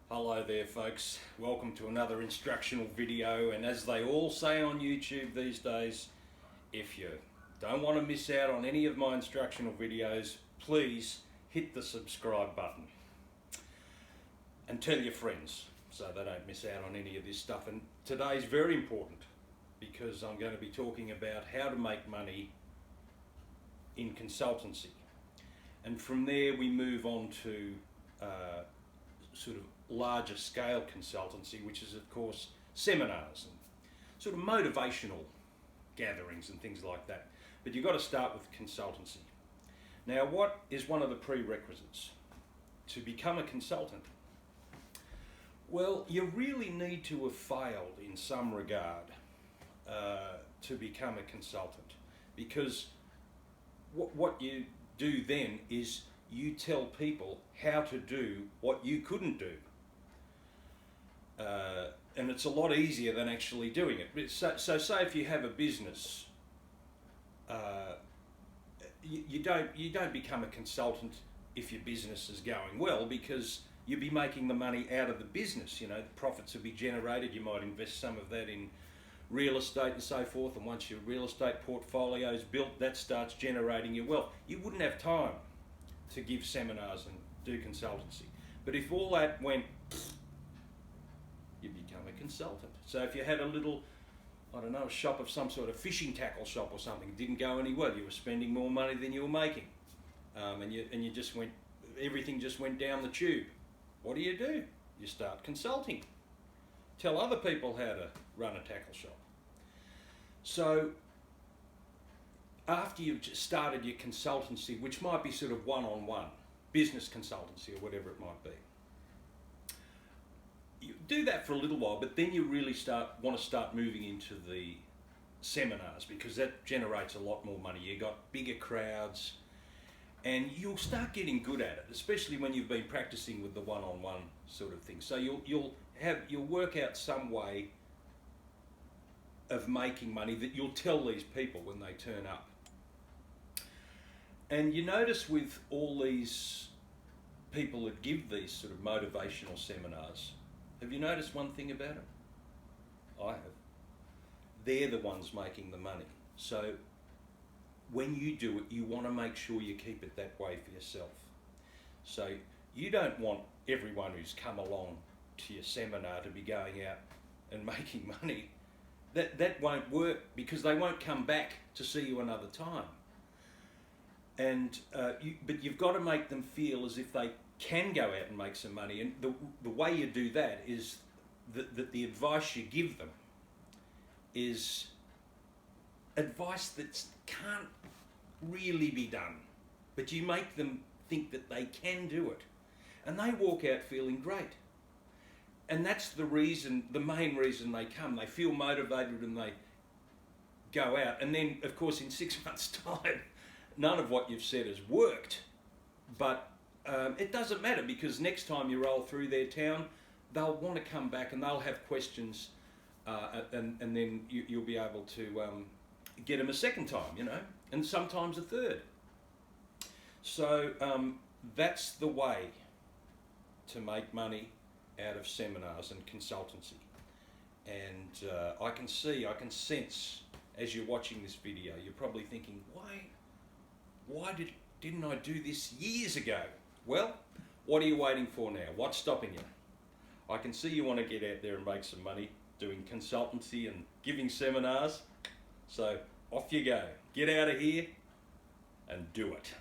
Hello there folks, welcome to another instructional video, and as they all say on YouTube these days, if you don't want to miss out on any of my instructional videos, please hit the subscribe button and tell your friends so they don't miss out on any of this stuff. And today's very important because I'm going to be talking about how to make money in consultancy, and from there we move on to sort of larger scale consultancy, which is of course seminars and sort of motivational gatherings and things like that. But you've got to start with consultancy. Now, what is one of the prerequisites to become a consultant? Well, you really need to have failed in some regard to become a consultant, because what you do then is you tell people how to do what you couldn't do. And it's a lot easier than actually doing it. So say if you have a business, you don't become a consultant if your business is going well, because you'll be making the money out of the business. You know, the profits will be generated. You might invest some of that in real estate and so forth, and once your real estate portfolio is built, that starts generating your wealth. You wouldn't have time to give seminars and do consultancy. But if all that went, you become a consultant. So if you had a little, I don't know, a shop of some sort, of fishing tackle shop or something, it didn't go any well, you were spending more money than you were making, and you just went, everything just went down the tube. What do? You start consulting. Tell other people how to run a tackle shop. So after you've started your consultancy, which might be sort of one-on-one, business consultancy or whatever it might be, you do that for a little while, but then you really want to start moving into the seminars, because that generates a lot more money. You got bigger crowds, and you'll start getting good at it, especially when you've been practicing with the one-on-one sort of thing. So you'll work out some way of making money that you'll tell these people when they turn up. And you notice with all these people that give these sort of motivational seminars, have you noticed one thing about them? I have. They're the ones making the money. So when you do it, you want to make sure you keep it that way for yourself. So you don't want everyone who's come along to your seminar to be going out and making money. That won't work, because they won't come back to see you another time. And but you've got to make them feel as if they can go out and make some money. And the way you do that is that the advice you give them is advice that can't really be done, but you make them think that they can do it, and they walk out feeling great. And that's the main reason they come. They feel motivated and they go out, and then of course in 6 months' time none of what you've said has worked, but it doesn't matter, because next time you roll through their town, they'll want to come back and they'll have questions, and then you'll be able to get them a second time, you know, and sometimes a third. So that's the way to make money out of seminars and consultancy. And I can sense as you're watching this video, you're probably thinking, why didn't I do this years ago? Well, what are you waiting for now? What's stopping you? I can see you want to get out there and make some money doing consultancy and giving seminars. So off you go. Get out of here and do it.